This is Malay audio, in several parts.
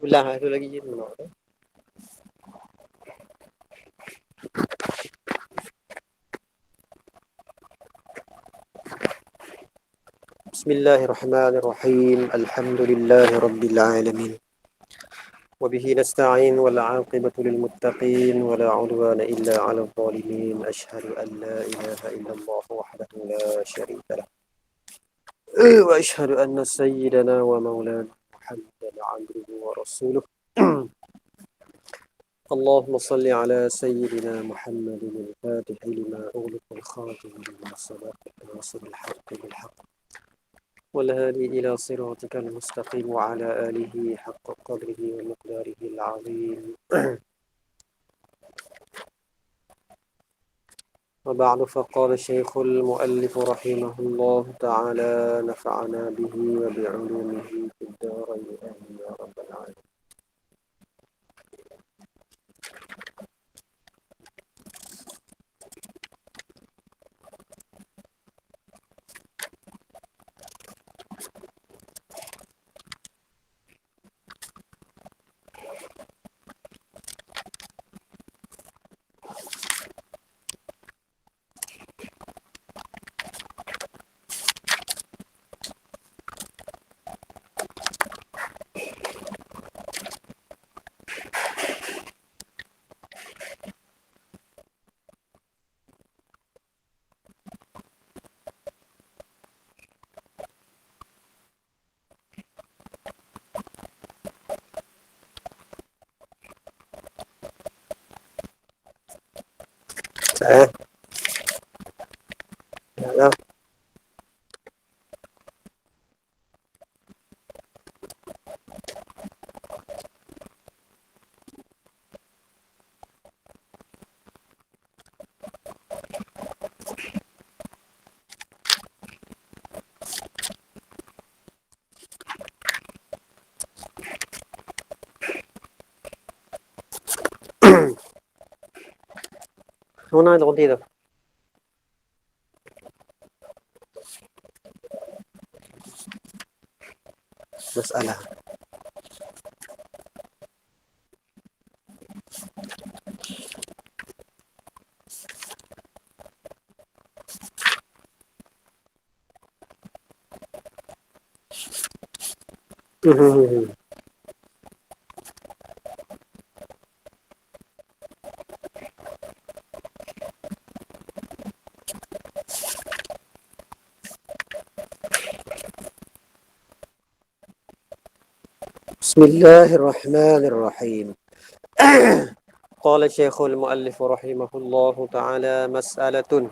Ulang itu lagi je dulu. Bismillahirrahmanirrahim. Alhamdulillahi rabbil alamin. وبه نستعين والعاقبة للمتقين ولا عدوان إلا على الظالمين أشهد أن لا إله إلا الله وحده لا شريك له وأشهد أن سيدنا ومولانا محمدا عبده ورسوله اللهم صل على سيدنا محمد الفاتح لما أغلق الخاتم لما سبق ناصر الحق بالحق والهادي إلى صراطك المستقيم وعلى آله حق قدره ومقداره العظيم وبعد فقال الشيخ المؤلف رحمه الله تعالى نفعنا به وبعلومه في الدارين آمين يا رب العالمين. Ya. هنا الغدير مسألة بسم الله الرحمن الرحيم قال الشيخ المؤلف رحمه الله تعالى مسألة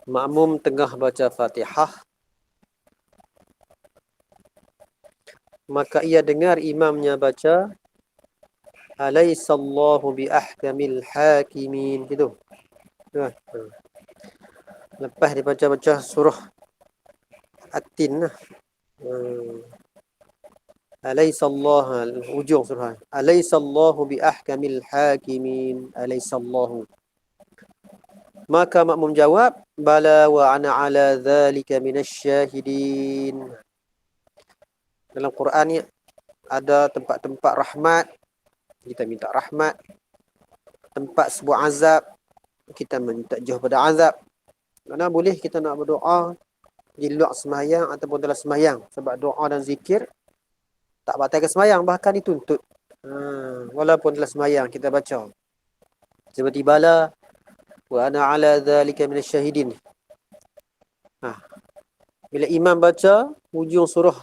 makmum tengah baca Fatihah maka ia dengar imamnya baca alaisallahu bi ahkamil hakimin gitu. Lepas dia baca surah At-Tin lah. Alaisallahu ujung surah. Alaisallahu bi ahkamil hakimin. Alaisallahu. Maka makmum jawab, bala wa ana ala dhalika minasyahidin. Dalam Quran ni ada tempat-tempat rahmat, kita minta rahmat. Tempat sebuah azab, kita minta jauh pada azab. Mana boleh kita nak berdoa di luar sembahyang ataupun dalam sembahyang. Sebab doa dan zikir tak batalkan sembahyang, bahkan dituntut. Walaupun dalam sembahyang kita baca. Seperti bala wa ana ala dhalika minasyahidin. Bila imam baca hujung surah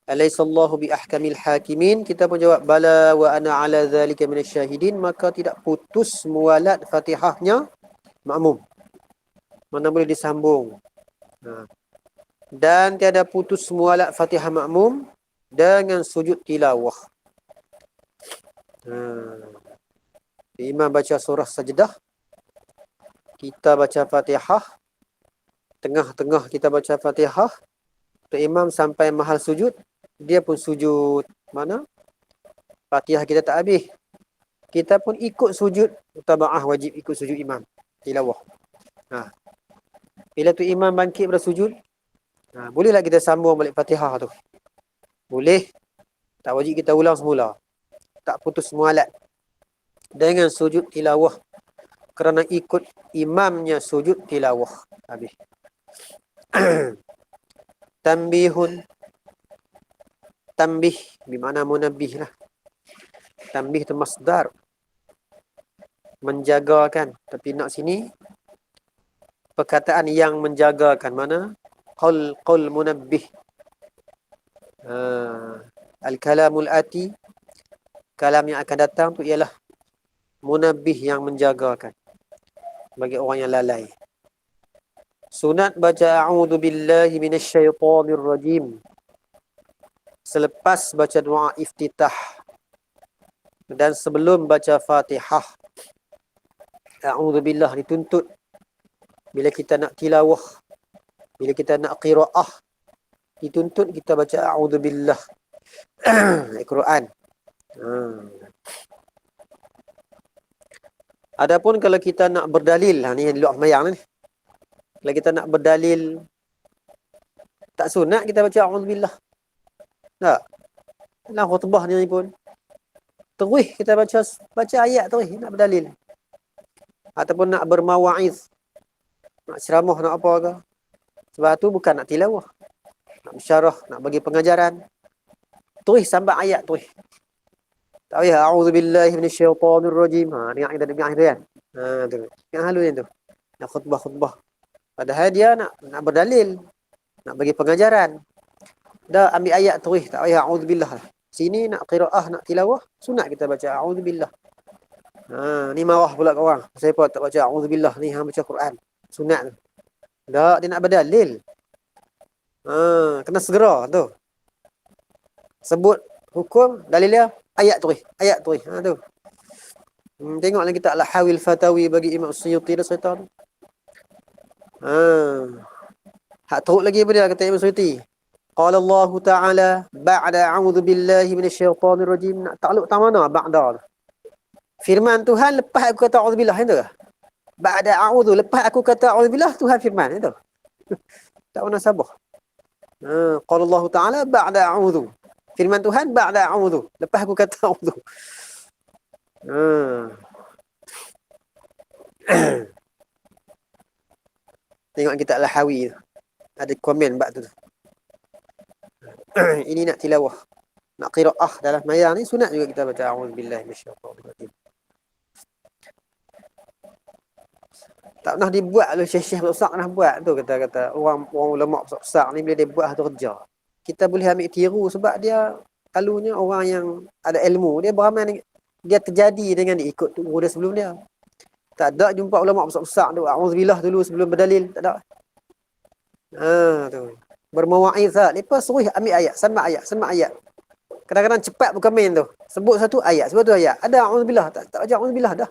alaisallahu bi ahkamil hakimin, kita pun jawab bala wa ana ala dhalika minasyahidin, maka tidak putus mualat Fatihahnya makmum. Mana boleh disambung. Dan tiada putus mualat Fatihah makmum dengan sujud tilawah. Imam baca surah sajdah, kita baca Fatihah, tengah-tengah kita baca Fatihah, imam sampai mahal sujud, dia pun sujud. Mana? Fatihah kita tak habis, kita pun ikut sujud. Mutaba'ah, wajib ikut sujud imam tilawah. Bila tu imam bangkit pada sujud, bolehlah kita sambung balik Fatihah tu? Boleh. Tak wajib kita ulang semula. Tak putus mualat dengan sujud tilawah kerana ikut imamnya sujud tilawah. Habis. Tanbihun. Tanbih bermakna munabbih lah. Tanbih tu masdar, menjagakan. Tapi nak sini perkataan yang menjagakan, mana qul munabbih. Al-kalamul ati, kalam yang akan datang tu ialah munabbih, yang menjagakan bagi orang yang lalai. Sunat baca a'udzu billahi minasyaitonir rajim selepas baca doa iftitah dan sebelum baca Fatihah. A'udzu billah dituntut bila kita nak tilawah, bila kita nak qiraah, dituntut kita baca a'udzu billah. Al-Quran. Adapun kalau kita nak berdalil, ni yang luar mayang ni. Kalau kita nak berdalil, tak sunat kita baca a'udzubillah. Tak. Dalam khutbah ni pun terus kita baca ayat terus nak berdalil. Ataupun nak bermawa'iz, nak ceramah, nak apa ke. Sebab tu bukan nak tilawah, nak bersyarah, nak bagi pengajaran. Terus sampai ayat terus. Tak payah a'udzubillahi minasyaitonir rajim. Dengar kita dengar tu kan. Tu. Yang halus tu. Nak khutbah-khutbah. Padahal dia nak berdalil, nak bagi pengajaran. Dah ambil ayat terus, tak payah a'udzubillah. Sini nak qiraah, nak tilawah, sunat kita baca a'udzubillah. Ni marah pula kat orang. Saya pun tak baca a'udzubillah, ni hang baca Quran. Sunat tu. Tak, dia nak berdalil. Kena segera tu. Sebut hukum, dalil dia ayat terus, ayat terus. Tu. Tengoklah kita Al-Hawil Fatawi bagi Imam Suyuti dah cerita tu. Hak teruk lagi apa dia kata Imam Suyuti? Qala Allah Ta'ala ba'da a'udzu billahi minasyaitonir rajim. Nak takluk tak mana ba'da? Firman Tuhan lepas aku kata a'udzubillah itu ke? Ba'da a'udzu, lepas aku kata a'udzubillah, Tuhan firman itu. Tak pernah sabah. Qala Allah Ta'ala ba'da a'udzu. Firman Tuhan ba'da a'udzu, lepas aku kata a'udzu. Tengok kita Al-Hawi ada komen bab tu. Ini nak tilawah, nak qiraah dalam mayang ni sunat juga kita baca a'udzubillahi minasyaitonir rajim. Tak pernah dibuat oleh syekh-syekh besar pernah buat tu, kata orang ulama besar ni bila dia buat satu kerja, kita boleh ambil tiru sebab dia selalunya orang yang ada ilmu, dia beramal, dia terjadi dengan dia ikut guru dia sebelum dia. Tak ada jumpa ulama besar-besar tu a'udzubillah dulu sebelum berdalil, tak ada. Tu. Bermawa'iz lah. Lepas suruh ambil ayat, sama ayat. Kadang-kadang cepat bukan main tu. Sebut satu ayat, sebut tu ayat. Ada a'udzubillah, tak baca a'udzubillah dah.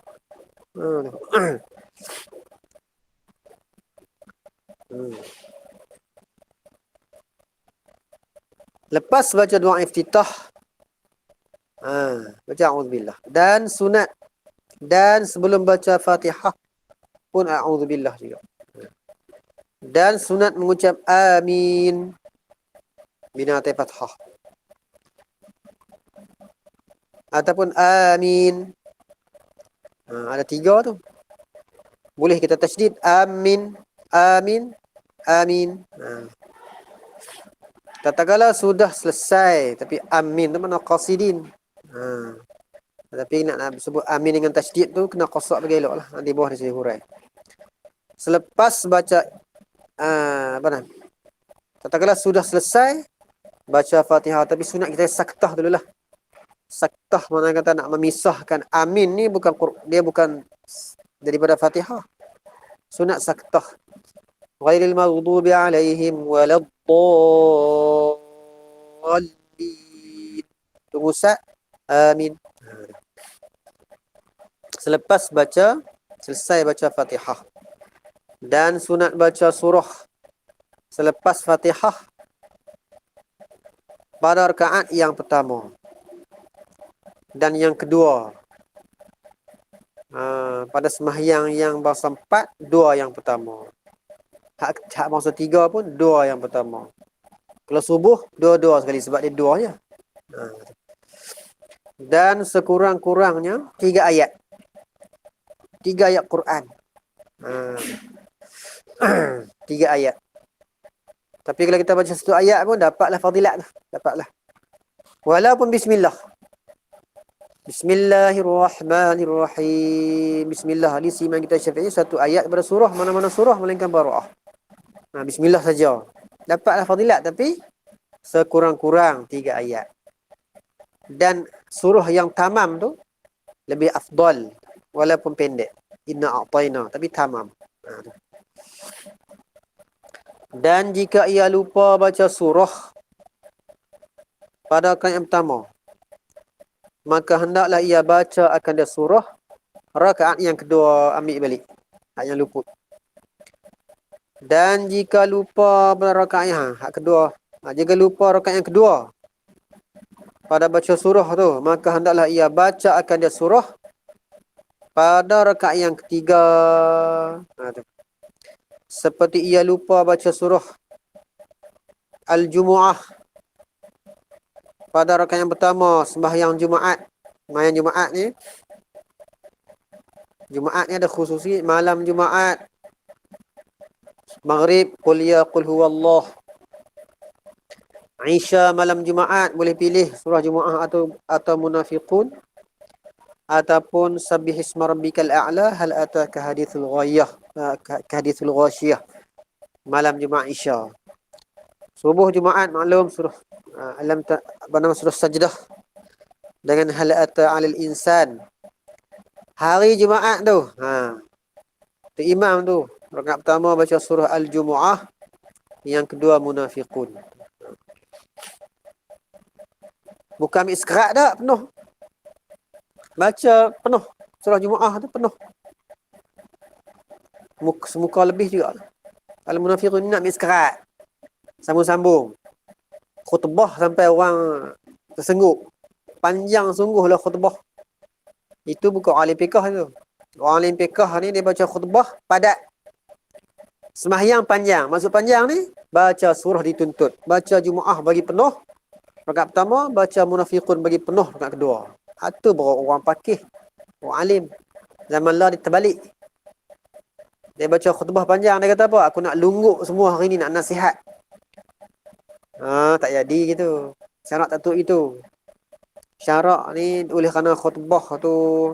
Lepas baca doa iftitah, baca a'udzubillah. Dan sunat, dan sebelum baca Fatihah pun a'udzubillah juga. Dan sunat mengucap amin binatai fathah. Ataupun amin. Ada 3 tu. Boleh kita tasydid amin, amin, amin. Tatkala sudah selesai, tapi amin tu mana qasidin. Tapi nak sebut amin dengan tasydid tu kena qasad bagi elok lah. Nanti bawah di sini hurai. Selepas baca tatkala sudah selesai baca Fatihah, tapi sunat kita saktah dululah. Saktah mana kata nak memisahkan amin ni bukan daripada Fatihah. Sunat saktah. Ghairil maghdubi alaihim waladdallin. Tunggu amin. Selesai baca Fatihah. Dan sunat baca surah selepas Fatihah pada rakaat yang pertama dan yang kedua. Pada sembahyang yang bangsa 4, 2 yang pertama. Hak bangsa 3 pun 2 yang pertama. Kalau subuh, 2 sekali sebab dia 2 je. Dan sekurang-kurangnya 3 ayat. 3 ayat Quran. Ha. 3 ayat. Tapi kalau kita baca satu ayat pun dapatlah fadilat tu. Dapatlah. Walaupun bismillah. Bismillahirrahmanirrahim. Bismillah. Ini si Imam kita Syafi'i satu ayat pada surah. Mana-mana surah melainkan Bara'ah. Bismillah saja. Dapatlah fadilat tapi sekurang-kurang 3 ayat. Dan surah yang tamam tu lebih afdal walaupun pendek. Inna a'tayna tapi tamam. Dan jika ia lupa baca surah pada rakaat yang pertama, maka hendaklah ia baca akan dia surah rakaat yang kedua, ambil balik yang luput. Dan jika lupa pada rakaat yang kedua, jika lupa rakaat yang kedua pada baca surah tu, maka hendaklah ia baca akan dia surah pada rakaat yang ketiga. Seperti ia lupa baca surah Al-Jumu'ah pada rakaat yang pertama sembahyang Jumaat. Sembahyang Jumaat ni, Jumaat ni ada khususi malam Jumaat. Maghrib qul ya qul huwallah. Isya malam Jumaat boleh pilih surah Jumaah atau Munafiqun ataupun Sabbihisma rabbikal a'la, hal ataka hadithul ghayah, hadithul ghashiyah. Malam Jumaat Isya. Subuh Jumaat maklum surah surah Sajdah dengan hal ata 'alal insan. Hari Jumaat tu, tu imam tu rakaat pertama baca surah Al-Jumu'ah, yang kedua Munafiqun. Bukan ambil sekerat dah, penuh. Baca penuh. Surah Jumaah tu penuh. Semuka lebih juga. Kalau Munafiqun ni nak ambil sekerat. Sambung-sambung. Khutbah sampai orang tersengguk. Panjang sungguhlah khutbah. Itu bukan alim fiqh tu. Orang alim fiqh ni dia baca khutbah padat. Semahyang panjang. Maksud panjang ni, baca surah dituntut. Baca Jumaah bagi penuh rakaat pertama, baca Munafiqun bagi penuh rakaat kedua. Itu baru orang pakih, orang alim. Zaman lah dia terbalik. Dia baca khutbah panjang, dia kata apa? Aku nak lungguk semua hari ni, nak nasihat. Tak jadi gitu. Syarat tak tu itu. Syarat ni oleh kerana khutbah tu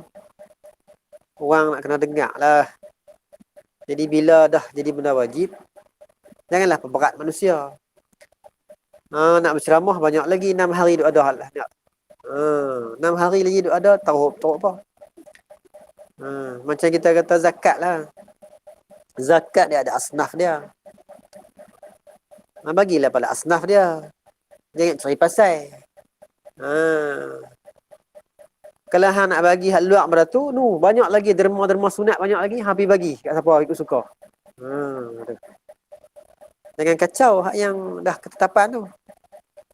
orang nak kena dengar lah. Jadi bila dah jadi benda wajib, janganlah perberat manusia. Nak berceramah banyak lagi 6 hari duk ada lah. 6 hari lagi duk ada, tahu apa. Macam kita kata zakat lah. Zakat dia ada asnaf dia. Bagilah pada asnaf dia. Jangan cari pasal. Kalau hang nak bagi hak luar pada tu, banyak lagi derma-derma sunat, banyak lagi habis bagi kat siapa ikut suka. Jangan kacau hak yang dah ketetapan tu.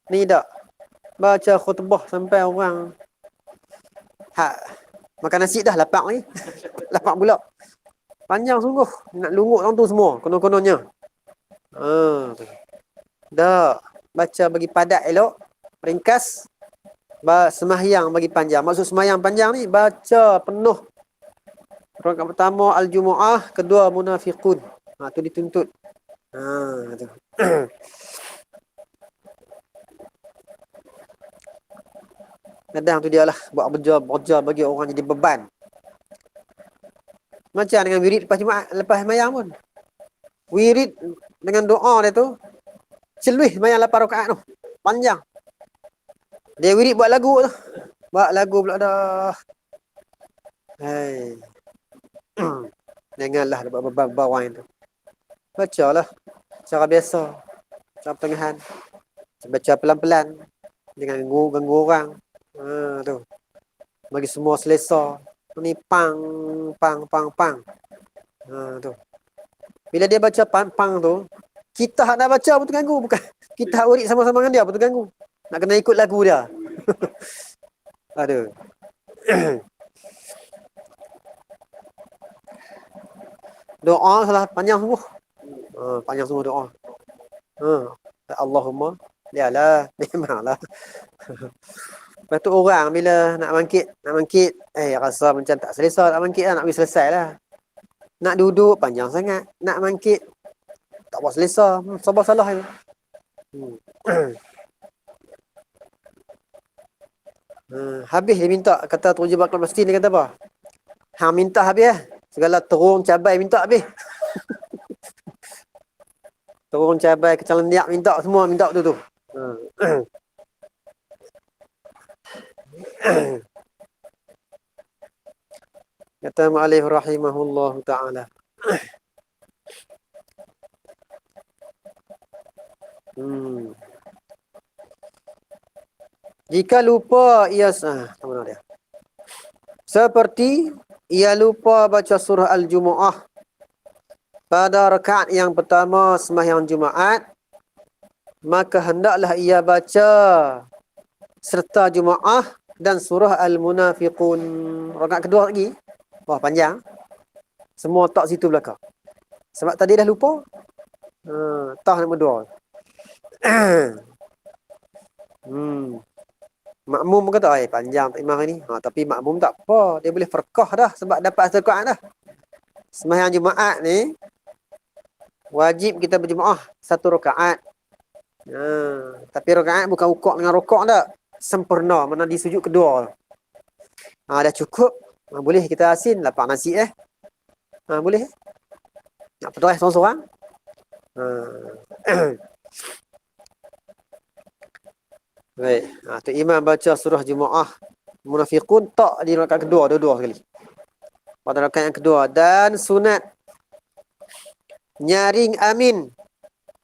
Ni tak. Baca khutbah sampai orang makan nasi dah lapak ni. Lapak pula. Panjang sungguh. Nak lungut orang tu semua. Konon-kononnya. Dah. Baca bagi padat elok. Ringkas. Semahyang bagi panjang. Maksud semahyang panjang ni, baca penuh. Rakaat pertama Al-Jumu'ah. Kedua Munafiqun. Tu dituntut. Tu. Kadang tu dia lah buat berja bagi orang jadi beban. Macam dengan wirid lepas Jumaat, lepas semayang pun. Wirid dengan doa dia tu, celui semayang 8 rakaat tu. Panjang. Dia wirid buat lagu tu. Buat lagu pula dah. Hai. Janganlah buat beban bawang tu. Bacalah. Cara biasa. Cara pertengahan. Baca pelan-pelan. Jangan ganggu orang. Tu. Bagi semua selesa. Ni pang. Tu. Bila dia baca pang tu, kita nak baca pun terganggu. Bukan kita urik sama-sama dengan dia pun terganggu. Nak kena ikut lagu dia. Aduh. Doa salah panjang sungguh. Panjang sungguh doa. Allahumma. Yalah. Memanglah. Lepas tu orang bila nak bangkit, rasa macam tak selesa nak bangkit lah, nak pergi selesai lah. Nak duduk panjang sangat, nak bangkit tak buat selesa. Sabar salah itu. Habis dia minta, kata Tujuh Bakal Masjid, dia kata apa? Hang minta habis lah. Segala terung cabai minta habis. Terung cabai, kecang lendiak minta, semua minta tu. Kata mu'alif rahimahullah ta'ala. Jika lupa ia mana dia? Seperti ia lupa baca surah Al-Jumu'ah pada rakaat yang pertama sembahyang Jumaat, maka hendaklah ia baca serta Jumaah dan surah Al-Munafiqun. Rakaat kedua lagi. Wah, panjang. Semua tak situ belakang. Sebab tadi dah lupa. Tah nombor 2. Makmum kata, panjang tak imam ni. Tapi makmum tak apa. Dia boleh farqah dah sebab dapat satu rakaat dah. Sembahyang Jumaat ni, wajib kita berjemaah satu rakaat. Tapi rakaat bukan rukuk dengan rukuk tak. Sempurna, mana di sujud kedua. Dah cukup. Boleh kita asin lapar nasi boleh. Nak petuah seorang-seorang. Baik. Tu imam baca surah Jumaah Munafiqun tak di rakaat kedua, dua-dua sekali. Pada rakaat yang kedua. Dan sunat nyaring amin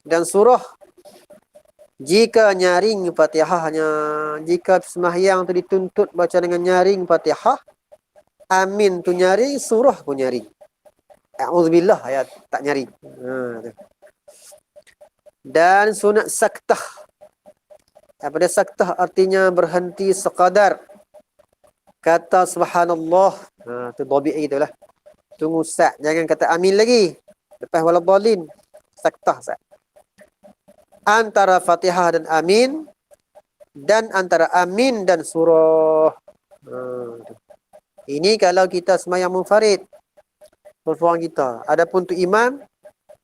dan surah jika nyaring Fatihahnya. Jika sembahyang tu dituntut baca dengan nyaring Fatihah, amin tu nyaring, surah pun nyaring. A'udzubillah ayat tak nyaring. Dan sunat saktah. Pada saktah artinya berhenti sekadar kata subhanallah. Tu dhabi' itulah. Tunggu sat, jangan kata amin lagi. Lepas waladhdallin, saktah sat. Antara Fatihah dan amin, dan antara amin dan surah. Ini kalau kita sembahyang munfarid, seorang kita. Adapun tu imam,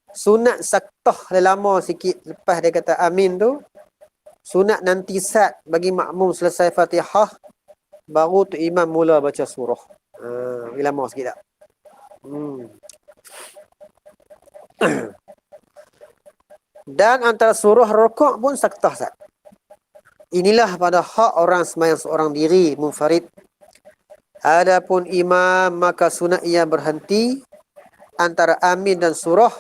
sunat saktah lama sikit lepas dia kata amin tu. Sunat nanti sat bagi makmum selesai Fatihah, baru tu imam mula baca surah. Lama sikit tak? Dan antara surah rukuk pun saktah sat. Inilah pada hak orang sembahyang seorang diri munfarid. Adapun imam, maka sunat ia berhenti antara amin dan surah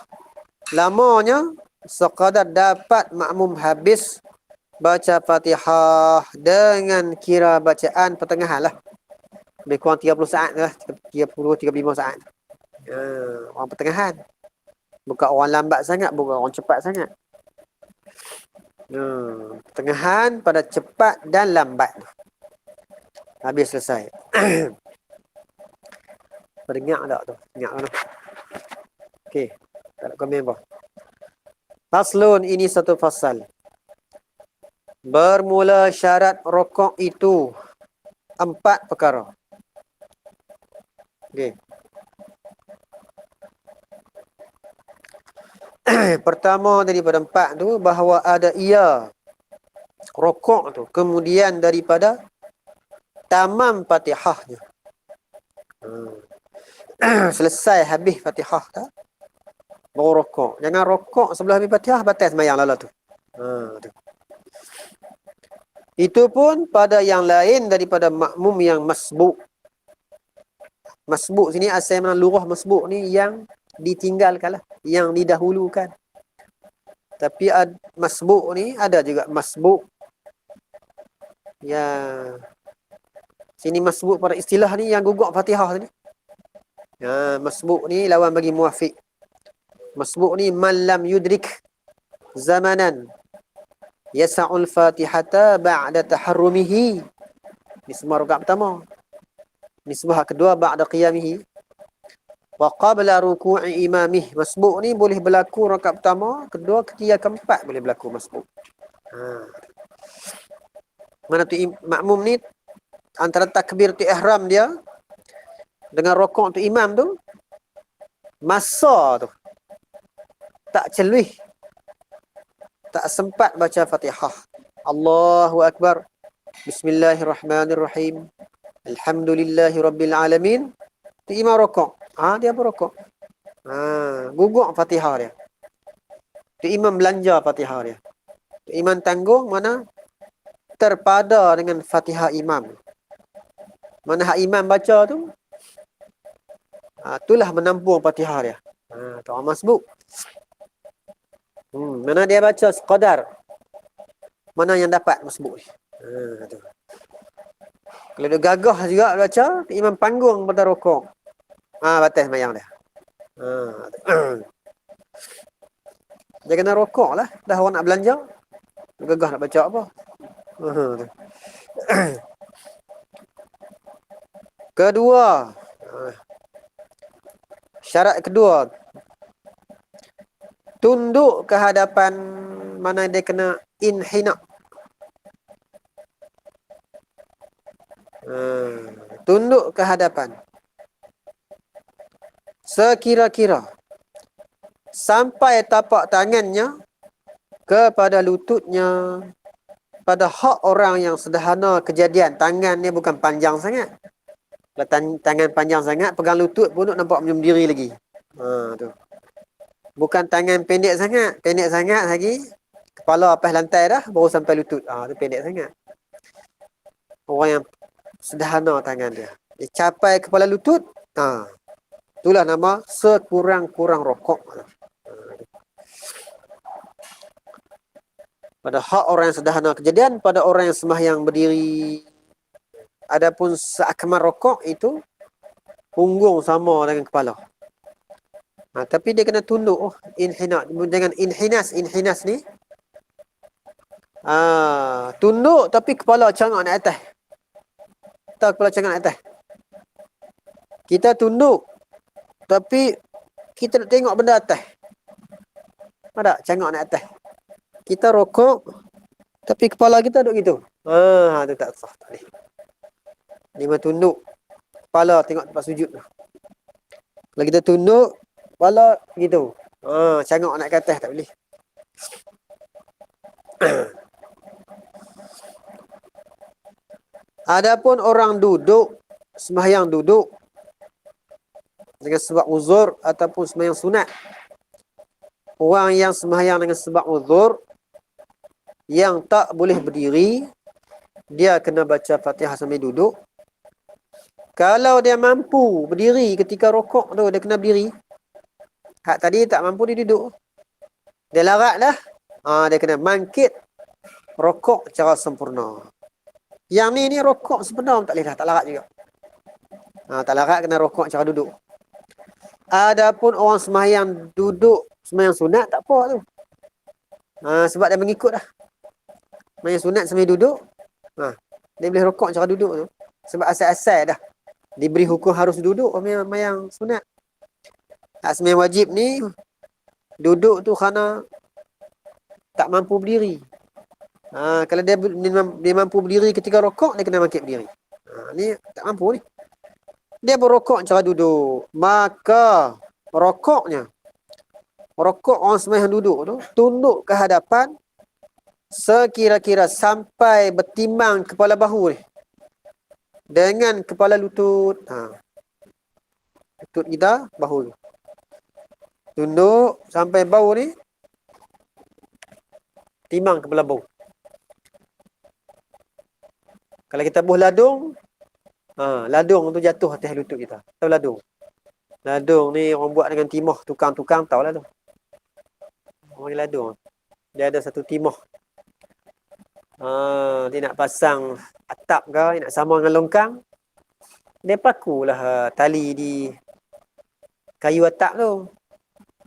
lamanya sekadar dapat makmum habis baca Fatihah dengan kira bacaan pertengahan lah. Lebih kurang 30 saat lah. 30-35 saat. Orang pertengahan. Bukan orang lambat sangat, bukan orang cepat sangat. Pertengahan pada cepat dan lambat. Habis selesai. Dengar tak tu? Dengar mana? Okey. Tak ada komen apa. Faslun, ini satu fasal. Bermula syarat rokok itu 4 perkara. Okey. Pertama daripada 4 tu, bahawa ada ia rokok tu, kemudian daripada tamam Fatihahnya. Selesai habis Fatihah tak? Baru rokok. Jangan rokok sebelum habis Fatihah, batal sembahyang lala tu. Tu. Itu pun pada yang lain daripada makmum yang masbuk. Masbuk sini asal mana lurah masbuk ni yang ditinggalkan lah, yang didahulukan. Tapi masbuk ni ada juga masbuk yang sini masbuk pada istilah ni yang gugur Fatihah ni. Masbuk ni lawan bagi muwafiq. Masbuk ni man lam yudrik zamanan yasa'ul Fatihata ba'da taharrumihi. Nisbah rakaat pertama. Nisbah kedua ba'da qiyamihi. Wa qabla ruku'i imamih. Masbuk ni boleh berlaku rakaat pertama, kedua, ketiga, keempat boleh berlaku masbuk. Mana tu makmum ni antara takbir tu ihram dia dengan rokok tu imam tu, masa tu tak celuih, tak sempat baca Fatihah. Allahu Akbar. Bismillahirrahmanirrahim. Alhamdulillahirabbil alamin. Tu imam rokok. Dia berokok. Gugur Fatihah dia. Tu imam belanja Fatihah dia. Tu imam tanggung mana terpada dengan Fatihah imam. Mana hak imam baca tu, itulah menampung Fatihah dia. Tu masbuk. Mana dia baca sekadar, mana yang dapat masbuk ni. Tu. Kalau dia gagah juga baca, imam panggung pada rokok. Batas mayang dia. Dia kena rokok lah. Dah orang nak belanja, gagah nak baca apa. Kedua, syarat kedua, tunduk ke hadapan mana dia kena inhina. Tunduk ke hadapan sekira-kira sampai tapak tangannya kepada lututnya. Pada hak orang yang sederhana kejadian, tangan ni bukan panjang sangat. Kalau tangan panjang sangat, pegang lutut pun nampak macam berdiri lagi. Tu. Bukan tangan pendek sangat lagi. Kepala atas lantai dah, baru sampai lutut. Tu pendek sangat. Orang yang sederhana tangan dia. Dia capai kepala lutut, itulah nama sekurang-kurang rokok. Pada hak orang yang sederhana kejadian, pada orang yang sembahyang berdiri. Adapun seakmal rokok itu punggung sama dengan kepala. Tapi dia kena tunduk. Inhina. Jangan inhinas. Inhinas ni tunduk tapi kepala cangak naik atas. Tahu kepala cangak naik atas? Kita tunduk tapi kita nak tengok benda atas. Ada cangak naik atas. Kita rokok tapi kepala kita duduk gitu. Tu tak sah tadi. Dia tunduk, kepala tengok tempat sujud. Kalau kita tunduk, kepala gitu. Cangak naik ke atas tak boleh. Adapun orang duduk, sembahyang duduk dengan sebab uzur ataupun sembahyang sunat. Orang yang sembahyang dengan sebab uzur yang tak boleh berdiri, dia kena baca Fatihah sambil duduk. Kalau dia mampu berdiri ketika rokok tu, dia kena berdiri. Hak tadi tak mampu, dia duduk. Dia larat dah, dia kena bangkit rokok secara sempurna. Yang ni rokok sempurna tak boleh dah, tak larat juga. Tak larat, kena rokok cara duduk. Adapun orang sembahyang duduk, sembahyang sunat tak apa tu. Sebab dia mengikut dah. Sembahyang sunat sambil duduk, dia boleh rokok cara duduk tu. Sebab asal-asal dah diberi hukum harus duduk sembahyang sunat. Sembahyang wajib ni duduk tu kerana tak mampu berdiri. Kalau dia mampu berdiri ketika rokok, dia kena bangkit berdiri. Ni tak mampu ni. Dia berokok cara duduk. Maka rokok orang sembahyang duduk tu tunduk ke hadapan sekira-kira sampai bertimbang kepala bahu ni dengan kepala lutut. Lutut kita, bahu. Tunduk sampai bahu ni timbang kepala bahu. Kalau kita buh ladung, ladung tu jatuh atas lutut kita. Tahu ladung? Ladung ni orang buat dengan timah, tukang-tukang tahu ladung. Orang ladung. Dia ada satu timah. Dia nak pasang atap ke, dia nak sama dengan longkang. Dia pakulah tali di kayu atap tu.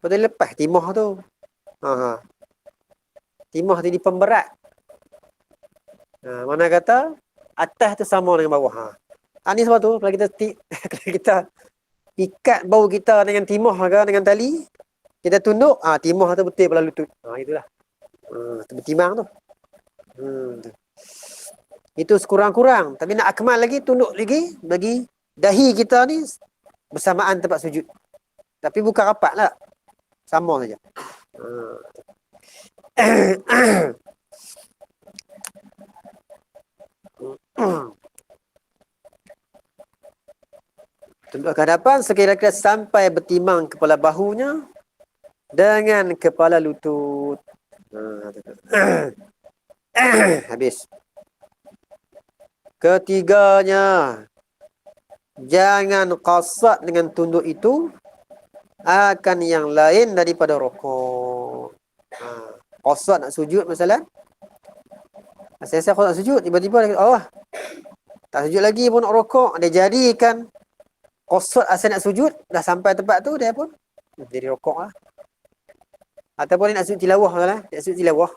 Lepas tu lepas timah tu. Timah tu di pemberat. Mana kata atas tu sama dengan bawah. Ni sebab tu kalau kita ikat bau kita dengan timah ke dengan tali, kita tunduk, timah tu betul pada lutut. Itulah. Tu bertimbang tu. Itu sekurang-kurang. Tapi nak akmal lagi, tunduk lagi bagi dahi kita ni bersamaan tempat sujud. Tapi bukan rapat lah. Sama saja. Tunduk ke hadapan sekira-kira sampai bertimang kepala bahunya dengan kepala lutut. Habis. Ketiganya, jangan qasad dengan tunduk itu akan yang lain daripada rukuk. Qasad nak sujud masalah. Saya nak sujud, tiba-tiba Allah tak sujud lagi pun nak rukuk, dia jadikan qasad asal nak sujud, dah sampai tempat tu dia pun jadi rukuk lah. Ataupun dia nak sujud tilawah masalah, nak sujud tilawah.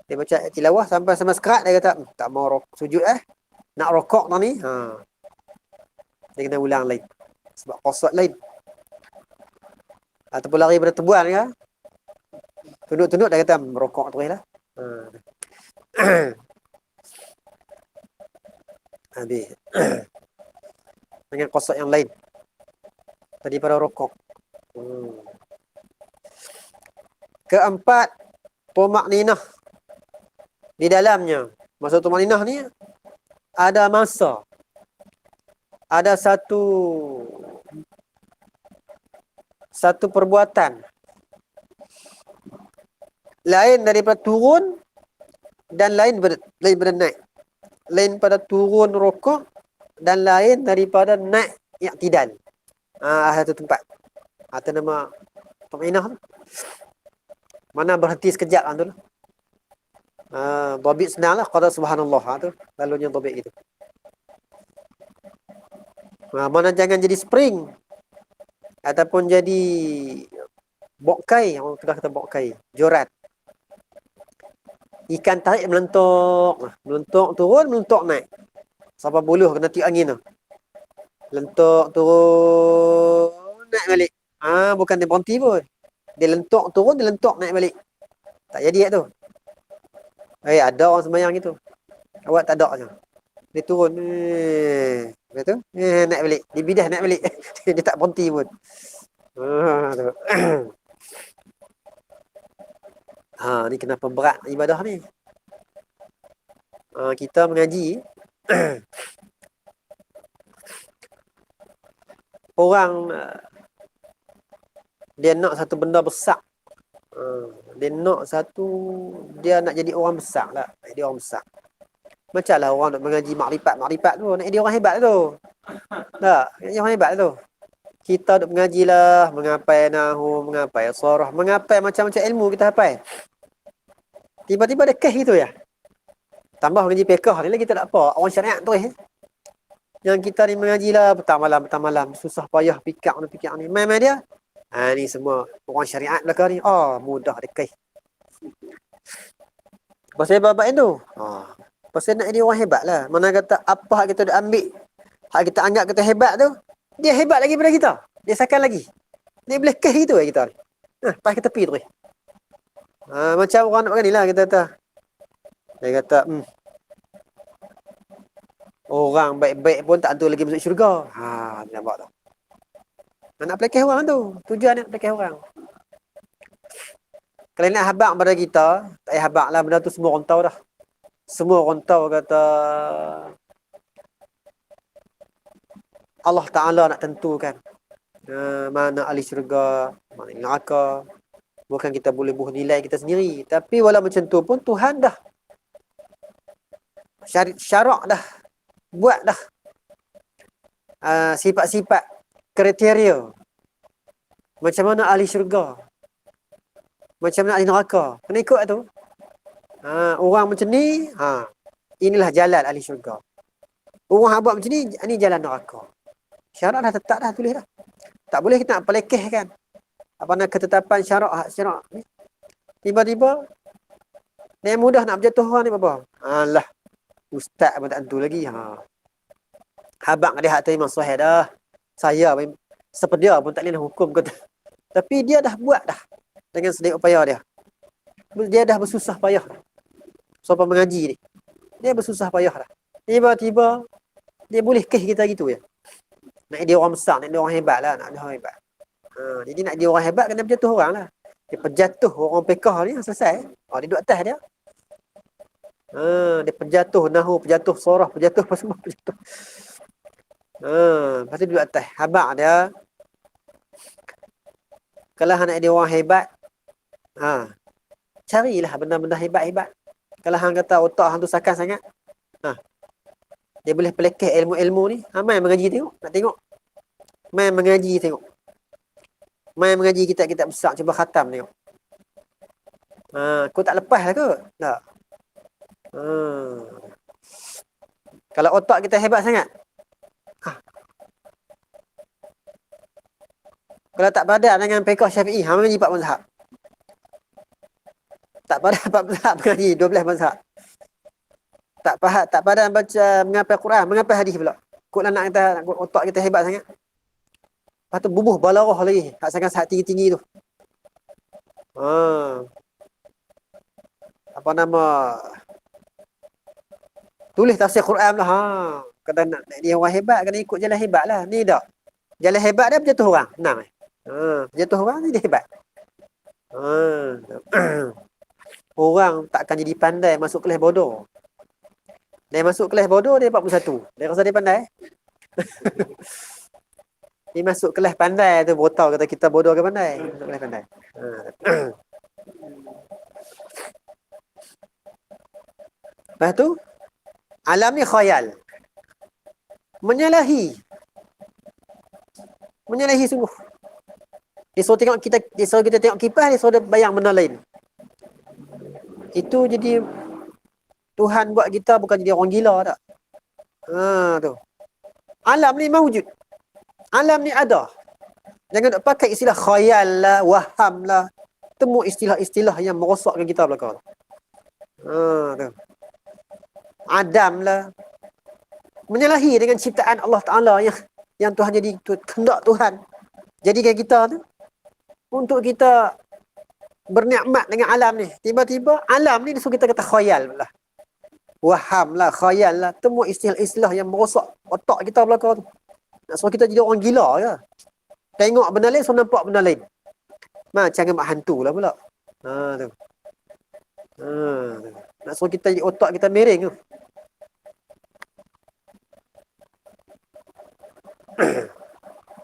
Dia baca tilawah sampai sama sekerat, dia kata tak mau sujud nak rukuk tau ni. Dia kena ulang lain. Sebab qasad lain. Ataupun lari pada tebuan kan. Tunduk-tunduk dia kata merokok terus lah. Habis. Dengan qasad yang lain daripada rokok. Keempat, tumakninah di dalamnya. Masa tumakninah ni ada masa. Ada satu perbuatan lain daripada turun dan lain daripada naik. Lain pada turun rokok dan lain daripada naik i'tidal. Satu tempat. Atau nama tumakninah tu. Mana berhenti sekejap tu lah. Dhabit senang lah. Qadar subhanallah tu. Lalunya dhabit gitu. Mana jangan jadi spring. Ataupun jadi bokai. Orang sudah kata bokai. Jorat. Ikan tarik melentok. Melentok turun, melentok naik. Sampai buluh kena tiup angin tu. Lentok turun, naik balik. Bukan dia berhenti pun. Dia lentok turun, dia lentok naik balik. Tak jadi tu. Ada orang sembahyang gitu. Awak tak ada je. Dia turun. Lepas tu, naik balik. Dia bidah naik balik. Dia tak berhenti pun. Tu. Ni kenapa berat ibadah ni. Kita mengaji. Orang dia nak satu benda besar. Dia nak jadi orang besar lah. Jadi orang besar. Macam lah orang nak mengaji makrifat tu. Nak jadi orang hebat tu. Tak? Nak jadi orang hebat tu. Kita duk mengaji lah. Mengapai nahu, mengapai sarah, mengapai macam-macam ilmu kita hafal. Tiba-tiba ada kes gitu ya. Tambah mengaji fiqh ni lagi tak apa. Orang syariat tu yang kita ni mengaji lah petang malam. Susah payah fikak ni. Main dia. Ni semua orang syariat belakang ni. Mudah ada kes. Pasal babak itu. Pasal nak jadi orang hebat lah. Mana kata apa hak kita dah ambil. Hak kita anggap kita hebat tu. Dia hebat lagi daripada kita. Dia sakan lagi. Dia boleh kes gitu kita. Pas kita tepi tu. Macam orang nak makan ni lah kita kata. Dia kata, orang baik-baik pun tak tentu lagi masuk syurga. Nampak tak? Nak pelakih orang tu. Tujuan nak pelakih orang. Kalau nak habaq pada kita, tak payah habaq lah. Benda tu semua orang tahu dah. Semua orang tahu kata Allah Ta'ala nak tentukan mana ahli syurga, mana neraka. Bukan kita boleh buh nilai kita sendiri. Tapi walau macam tu pun Tuhan dah syarak dah. Buat dah sifat-sifat kriteria. Macam mana ahli syurga. Macam mana ahli neraka. Kena ikut tu. Orang macam ni, inilah jalan ahli syurga. Orang buat macam ni, ini jalan neraka. Syarak dah tetap dah, tulis dah. Tak boleh kita nak pelekehkan. Apa nak ketetapan syarak ni. Tiba-tiba dia mudah nak berjatuh ni apa? Alah. Ustaz pun tak tentu lagi. Habaq dia hak terima sahih dah. Saya sepedia pun tak boleh nak hukum kata. Tapi dia dah buat dah. Dengan sedih upaya dia. Dia dah bersusah payah. Sampai mengaji ni. Dia bersusah payah dah. Tiba-tiba dia boleh keh kita gitu ya. Nak dia orang besar, nak dia orang hebat lah, nak dia orang hebat. Jadi nak dia orang hebat kena berjatuh orang lah. Dia penjatuh orang pekah ni selesai. Dia duduk atas dia. Dia penjatuh nahu, penjatuh sorah, penjatuh apa semua penjatuh. Lepas tu duduk atas. Habaq dia. Kalau nak dia orang hebat, carilah benda-benda hebat-hebat. Kalau hang kata otak hang tu sakan sangat, dia boleh pelekeh ilmu-ilmu ni. Mai mengaji tengok, nak tengok. Mai mengaji tengok. Mai mengaji kitab-kitab besar, cuba khatam tengok. Kau tak lepas lah ke? Tak. Kalau otak kita hebat sangat, kalau tak padan dengan fiqh Syafi'i, hang mengaji 4 mazhab. Tak padan 4 mazhab mengaji 12 mazhab. Tak padan baca mengapai Quran, mengapai hadis pula. Kok nak kata otak kita hebat sangat. Lepas tu bubuh balarah lagi, hak sangat tinggi-tinggi tu. Apa nama? Tulis tafsir Quran lah. Kata nak dia orang hebat, kena ikut jalan hebat lah. Ni dah. Jalan hebat dia berjatuh orang. Senang. Berjatuh orang ni dia hebat. Orang takkan jadi pandai masuk kelas bodoh. Dia masuk kelas bodoh, dia 41. Dia rasa dia pandai. Dia masuk kelas pandai tu, botol kata kita bodoh ke pandai. Masuk kelas pandai. Lepas tu, alam ni khayal. Menyalahi sungguh. Dia suruh tengok kita tengok kipas, dia suruh dia bayang benda lain. Itu jadi Tuhan buat kita bukan jadi orang gila tak. Tu. Alam ni mawujud. Alam ni ada. Jangan nak pakai istilah khayal lah, waham lah. Temu istilah-istilah yang merosakkan kita belakang. Tu. Adam lah. Menyalahi dengan ciptaan Allah Ta'ala yang Tuhan jadi kehendak Tuhan. Jadikan kita tu untuk kita bernikmat dengan alam ni. Tiba-tiba alam ni disuruh kita kata khayal lah. Waham lah, khayal lah. Temu istilah-istilah yang merosak otak kita belakang tu. Nak suruh kita jadi orang gila ke? Tengok benda lain, suruh nampak benda lain. Macam dengan mak hantu lah pula. Tu. Nak suruh kita jadi otak kita miring tu.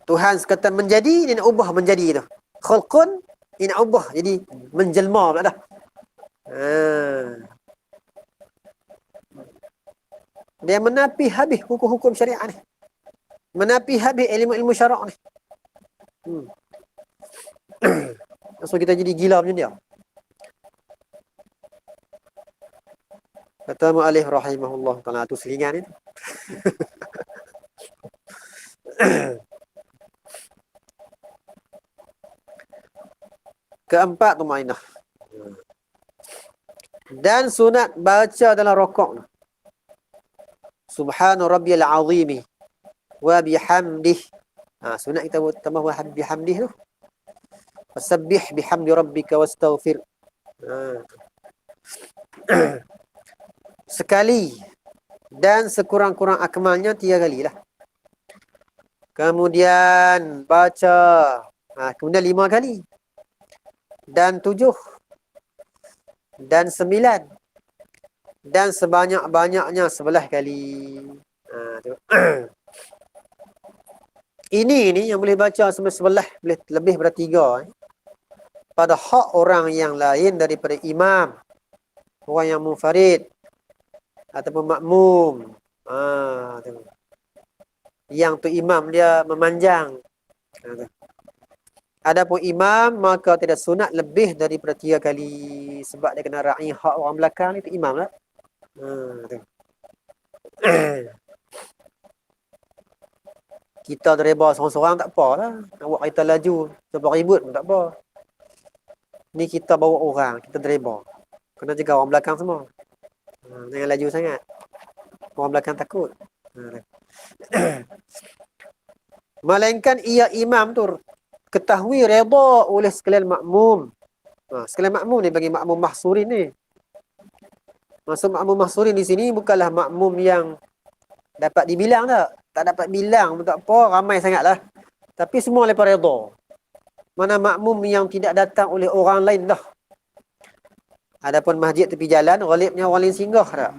Tuhan sekata menjadi, dia nak ubah menjadi tu. Khalqun, dia nak ubah jadi menjelma pula dah. Dia menapi habis hukum-hukum syariat ni. Menapi habis ilmu-ilmu syarak ni. So kita jadi gila macam dia. Kata mu'alif rahimahullah ta'ala, tu selingan ni. Keempat, tumainah. Dan sunat baca dalam rokok. Subhana rabbiyal azimi wa bihamdih. Sunat kita tambah wa bihamdih tu. Wasabbih bihamdi rabbika wastaghfir. Sekali dan sekurang-kurang akmalnya 3 kali lah. Kemudian baca kemudian 5 kali dan 7 dan 9 dan sebanyak-banyaknya 11 kali. Ini yang boleh baca sampai 11, boleh lebih daripada 3 pada hak orang yang lain daripada imam, orang yang munfarid ataupun makmum. Yang tu imam dia memanjang. Adapun imam maka tidak sunat lebih daripada 3 kali sebab dia kena ra'i hak orang belakang ni, tu imam lah. Kita dreba seorang-seorang tak apa lah. Nak buat kereta laju sebab ribut pun tak apa. Ni kita bawa orang, kita dreba. Kena jaga orang belakang semua. Jangan laju sangat. Orang belakang takut. Melainkan ia imam tu ketahui redha oleh sekalian makmum. Sekalian makmum ni bagi makmum mahsurin ni. Maksud makmum mahsurin di sini bukanlah makmum yang dapat dibilang tak. Tak dapat bilang pun tak apa, ramai sangatlah. Tapi semua lepas redha. Mana makmum yang tidak datang oleh orang lain dah. Adapun masjid tepi jalan, ghalibnya orang lain singgah tak.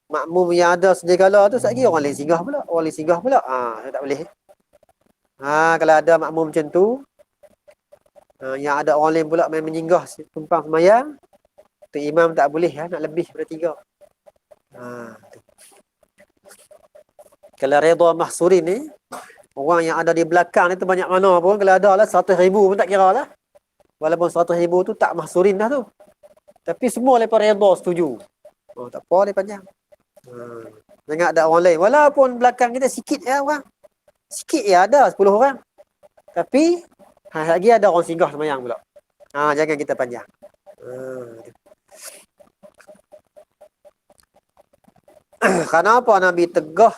Makmum yang ada sedia kala tu tak kira orang lain singgah pula. Orang lain singgah pula. Tak boleh. Kalau ada makmum macam tu, yang ada orang lain pula main menyinggah tumpang semayang, tu imam tak boleh nak lebih daripada 3. Tu. Kalau redha mahsurin ni, orang yang ada di belakang ni tu banyak mana pun, kalau ada lah 100,000 pun tak kira lah. Walaupun 100,000 tu tak mahsurin dah tu. Tapi semua lepas redha setuju. Tak apa dia panjang. Jangan ada orang lain. Walaupun belakang kita sikit ya orang. Sikit ya ada 10 orang. Tapi lagi ada orang singgah semayang pula. Jangan kita panjang. Kenapa Nabi tegah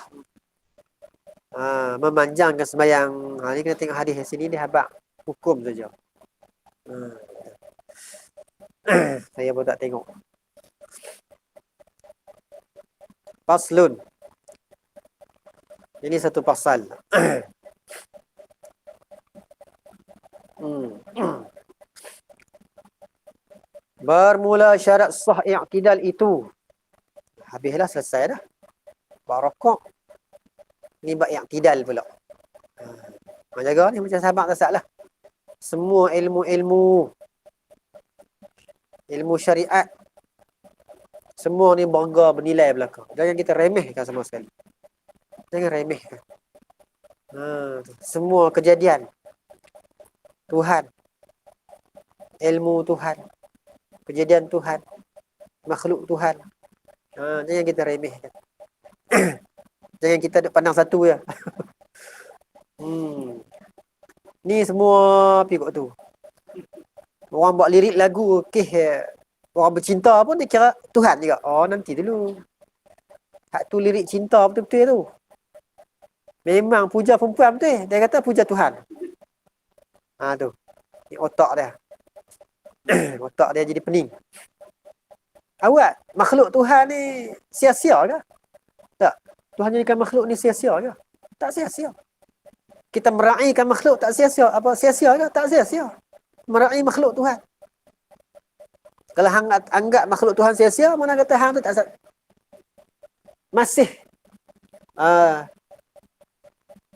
memanjangkan sembahyang? Ni kena tengok hadis di sini, dia habaq hukum saja. Saya pun tak tengok. Faslun. Ini satu pasal. Bermula syarat sah i'tidal itu. Habislah, selesai dah. Barakah. Ni bab i'tidal pula. Jaga ni macam sahabat tak salah. Semua ilmu syariat, semua ni bangga bernilai belakang. Jangan kita remehkan sama sekali. Jangan remehkan. Semua kejadian Tuhan, ilmu Tuhan, kejadian Tuhan, makhluk Tuhan. Jangan kita remehkan. Jangan kita duk pandang satu je. Ni semua pergi kat tu. Orang buat lirik lagu, orang bercinta pun dia kira Tuhan juga. Nanti dulu. Hak tu lirik cinta betul-betul tu. Memang puja perempuan betul. Dia kata puja Tuhan. Tu. Ni otak dia. Otak dia jadi pening. Awak, makhluk Tuhan ni sia-sia ke? Tak. Tuhan jadikan makhluk ni sia-sia ke? Tak sia-sia. Kita meraihkan makhluk tak sia-sia. Apa sia-sia ke? Tak sia-sia. Meraih makhluk Tuhan. Kalau hang anggap makhluk Tuhan sia-sia, mana kata hang tu tak masih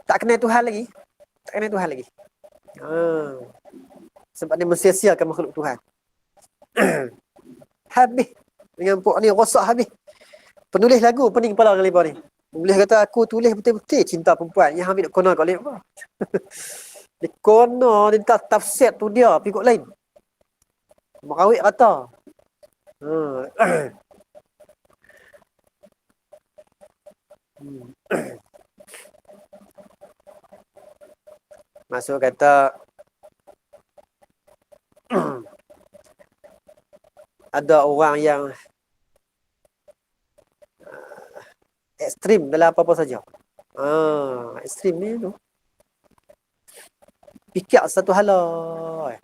tak kenal Tuhan lagi. Tak kenal Tuhan lagi. Sebab dia mensia-siakan makhluk Tuhan. Habis. Dengan pok ni rosak habis. Penulis lagu pening kepala kali ni. Boleh kata aku tulis betul-betul cinta perempuan. Yang ambil nak kona kau lihat apa. Dia kona, dia tak tafsir tu dia. Pergi kot lain. Merawik kata. Masuk kata ada orang yang ekstrim dalam apa-apa saja. Ekstrim ni tu. Fikir satu halal.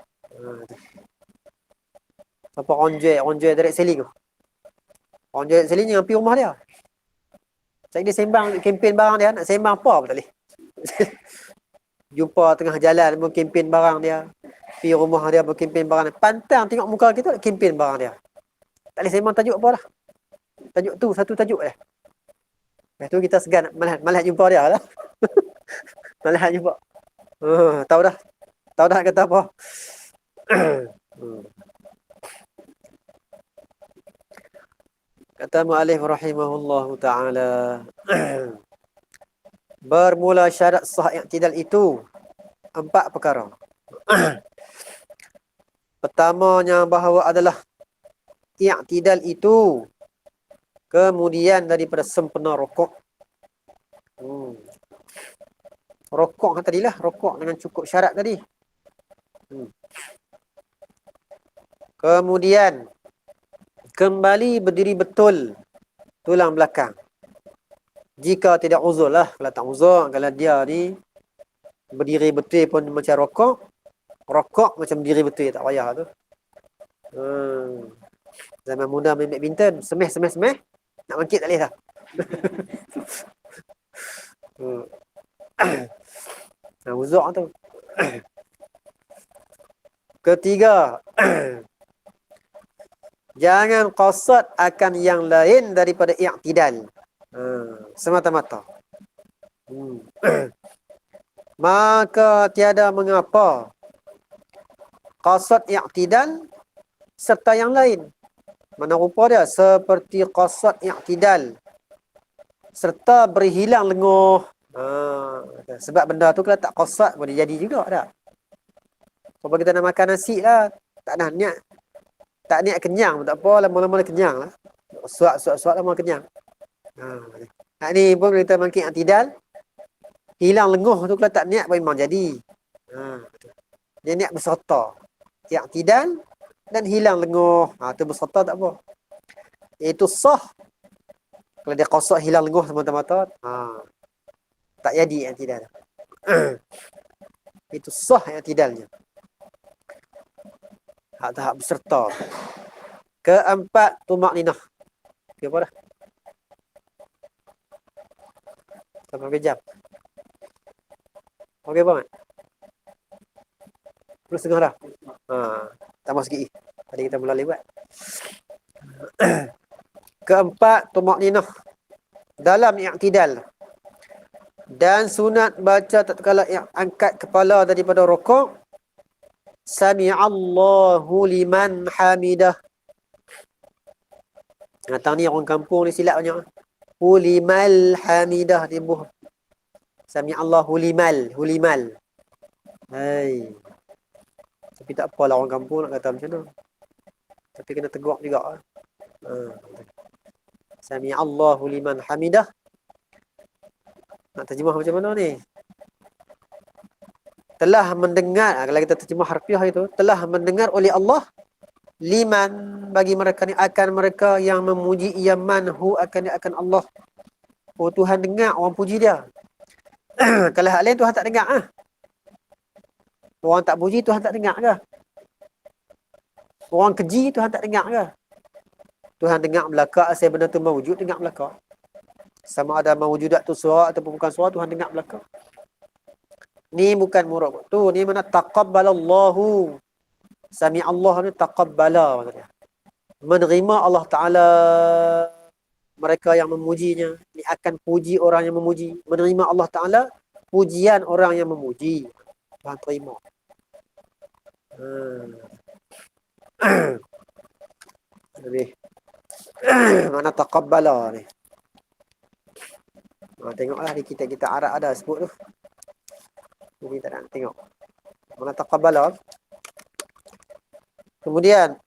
Apa onjoy direct selling tu. Onjoy direct selling jangan pergi rumah dia. Cari dia sembang kempen barang dia, nak sembang apa pun tak boleh. Jumpa tengah jalan mau kempen barang dia. Pergi rumah dia berkempen barang dia. Pantang tengok muka kita kempen barang dia. Tak boleh sembang tajuk apa lah. Tajuk tu satu tajuk je. Lepas tu kita segan malah jumpa dia lah. Malah jumpa. Tahu dah kata apa. Kata mu'alif rahimahullahu ta'ala. Bermula syarat sah i'tidal itu 4 perkara. Pertamanya bahawa adalah i'tidal itu kemudian daripada sempena rokok. Rokok tadilah, rokok dengan cukup syarat tadi. Kemudian kembali berdiri betul tulang belakang. Jika tidak uzur lah. Kalau tak uzur, kalau dia ni berdiri betul pun macam rokok macam berdiri betul, tak payah tu. Zaman muda main badminton, semeh. Nak bangkit tak boleh dah. Uzur tu. Ketiga, jangan qasad akan yang lain daripada i'tidal. Semata-mata. Maka tiada mengapa qasad i'tidal serta yang lain. Mana rupa dia? Seperti qasad i'tidal serta berhilang lenguh. Sebab benda tu kalau tak qasad boleh jadi juga tak? Kalau kita nak makan nasi lah, tak nak niat, tak niat kenyang tak apa, lama-lama kenyang lah. Suap lama kenyang. Ni pun kita bangkit i'tidal, hilang lenguh tu kalau tak niat memang jadi. Dia niat berserta. I'tidal dan hilang lenguh. Tu berserta tak apa. Itu sah. Kalau dia qasad hilang lenguh semata-mata, tak jadi i'tidal. Itu sah i'tidalnya. Tahap berserta. Keempat, tumakninah. Apa dah? Sampai jam. Okey apa, Mat? 10.30 dah. Tambah sikit. Tadi kita mula lewat. Keempat, tumakninah dalam i'tidal. Dan sunat baca tatkala angkat kepala daripada rukuk, Sami'allahu liman hamidah. Datang ni orang kampung ni silap banyak. Hulimal hamidah tibuh. Sami'allahu hulimal. Hai. Tapi tak apalah orang kampung nak kata macam tu. Tapi kena tegur juga. Sami'allahu liman hamidah. Nak terjemah macam mana ni? Telah mendengar, kalau kita terjemah harfiah itu, telah mendengar oleh Allah liman, bagi mereka ni, akan mereka yang memuji ia manhu akan Allah. Tuhan dengar orang puji dia. Kalau hal lain Tuhan tak dengar Orang tak puji Tuhan tak dengar ke? Orang keji Tuhan tak dengar ke? Tuhan dengar belaka asal benda tu mewujud, dengar belaka. Sama ada mewujudat tu suara ataupun bukan suara, Tuhan dengar belaka. Ni bukan murad tu, ni mana taqabbalallahu. Sami Allah ni taqabbala maksudnya. Menerima Allah Taala mereka yang memujinya. Ni akan puji orang yang memuji. Menerima Allah Taala pujian orang yang memuji. Tuhan terima. Lebih mana taqabbala ni. Tengoklah di kitab-kitab Arab ada sebut tu. Ini tak nak tengok. Mana taqabbala. Kemudian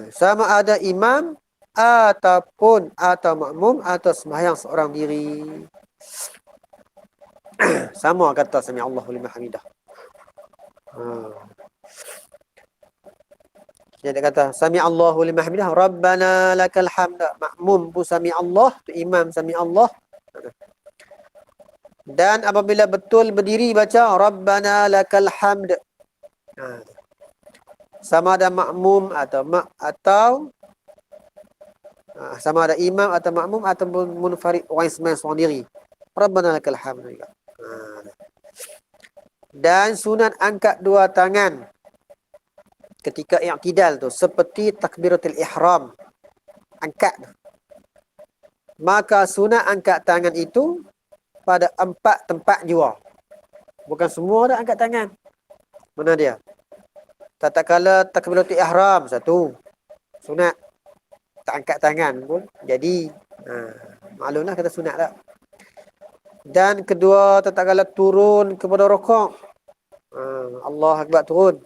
sama ada imam atau makmum atau sembahyang seorang diri. Sama kata sami Allahu liman hamidah. Dia kata sami Allahu liman hamidah, Rabbana lakal hamd. Makmum pun sami Allah, tu imam sami Allah. Dan apabila betul berdiri baca Rabbana lakal hamd. Sama ada makmum atau sama ada imam atau makmum ataupun munfarid, orang yang sembahyang seorang diri. Rabbana lakal hamd. Dan sunat angkat dua tangan ketika i'tidal tu seperti takbiratul ihram. Angkat. Maka sunat angkat tangan itu pada 4 tempat jua. Bukan semua dah angkat tangan. Mana dia? Tatkala takbiratul ihram satu. Sunat. Tak angkat tangan pun jadi. Maklumlah kata sunat tak. Dan kedua, tatkala turun kepada rukuk. Allah Akbar turun.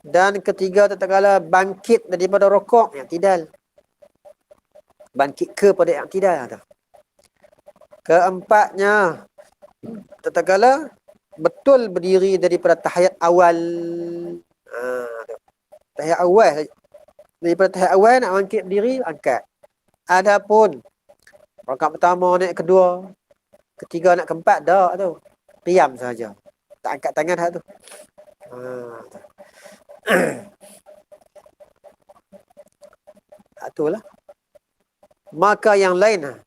Dan ketiga, tatkala bangkit daripada rukuk, i'tidal. Bangkit kepada i'tidal. Keempatnya, tatkala betul berdiri daripada tahiyat awal. Tahiyat awal. Daripada tahiyat awal nak bangkit berdiri, angkat. Adapun rakaat pertama, naik kedua, ketiga nak keempat, dah tu. Qiyam saja. Tak angkat tangan dah tu. Itulah. Maka yang lain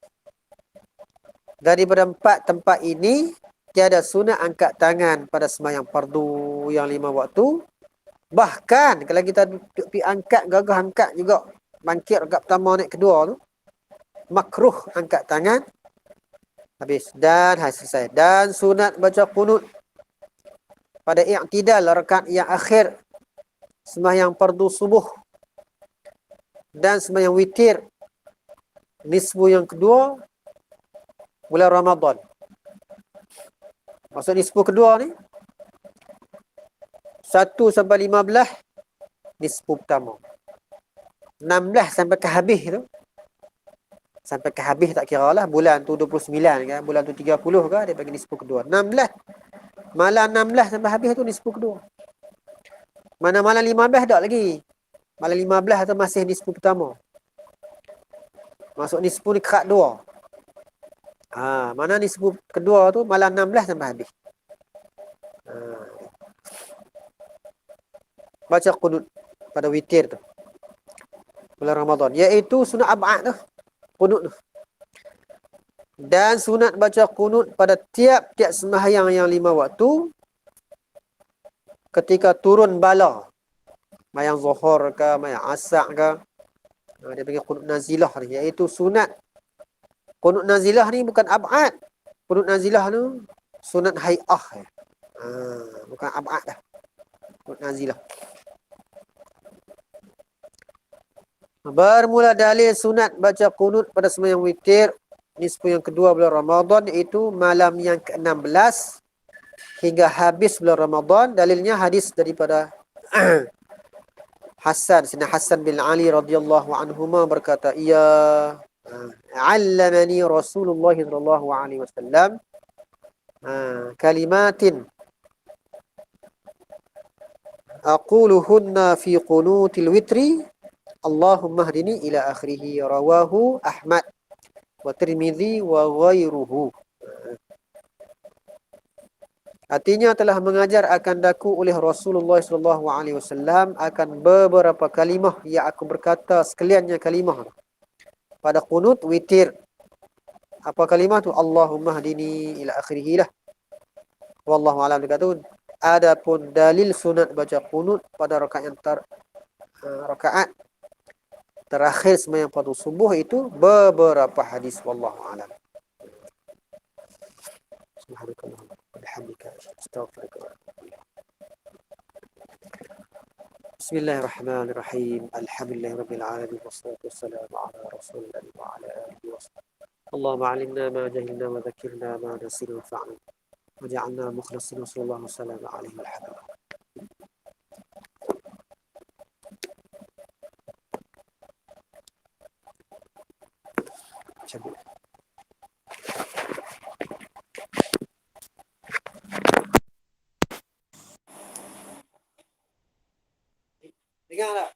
daripada 4 tempat ini tiada sunat angkat tangan pada sembahyang fardu yang 5 waktu. Bahkan kalau kita pergi angkat, gagah angkat juga, bangkit rakaat pertama naik kedua tu, makruh angkat tangan. Habis. Dan selesai. Dan sunat baca qunut pada i'tidal rakaat yang akhir sembahyang fardu subuh dan sembahyang witir nisfu yang kedua bulan Ramadan. Maksud nisfu kedua ni 1 sampai 15 nisfu pertama. 16 sampai ke habis tu. Sampai ke habis tak kira lah. Bulan tu 29 kan. Bulan tu 30 kan. Dia bagi nisfu kedua. 16. Malam 16 sampai habis tu nisfu kedua. Mana malam 15 tak lagi. Malam 15 tu masih nisfu pertama. Masuk nisfu ni kerat 2. Mana nisfu kedua tu malam 16 sampai habis. Baca qunut pada witir tu. Bulan Ramadan. Iaitu sunat ab'ad tu. Qunut tu. Dan sunat baca qunut pada tiap-tiap sembahyang yang 5 waktu ketika turun bala. Mayang zuhur ke, mayang asar ke. Dia panggil qunut nazilah ni. Iaitu sunat. Qunut nazilah ni bukan ab'ad. Qunut nazilah ni sunat hay'ah. Bukan ab'ad dah. Qunut nazilah. Bermula dalil sunat baca qunut pada sembahyang witir nisfu yang kedua bulan Ramadan, iaitu malam yang ke-16 hingga habis bulan Ramadan. Dalilnya hadis daripada Sina Hasan bin Ali radhiyallahu anhuma berkata, "Ya 'allamani Rasulullah sallallahu alaihi wasallam kalimatin aquluhunna fi qunutil witri Allahumma hdini ila akhirih." Rawahu Ahmad wa Tirmidzi wa ghairuhu. Artinya telah mengajar akan daku oleh Rasulullah sallallahu alaihi wasallam akan beberapa kalimah yang aku berkata sekaliannya kalimah pada qunut witir. Apa kalimah tu? Allahumma hdini ila akhirih lah. Wallahu a'lam. Adapun dalil sunat baca qunut pada rakaat terakhir sembahyang fardu subuh itu beberapa hadis. Wallahu a'lam. Subhanallah. Alhamdulillah. Astaghfirullah. Bismillahirrahmanirrahim. Alhamdulillahirabbil alamin wassalatu wassalamu ala rasulillah wa ala alihi wasallam. Allahumma 'allimna ma jahilna wa dhakkirna ma nasina wanfa'na waj'alna mukhlisina sallallahu alaihi wa sallam. Dengar tak?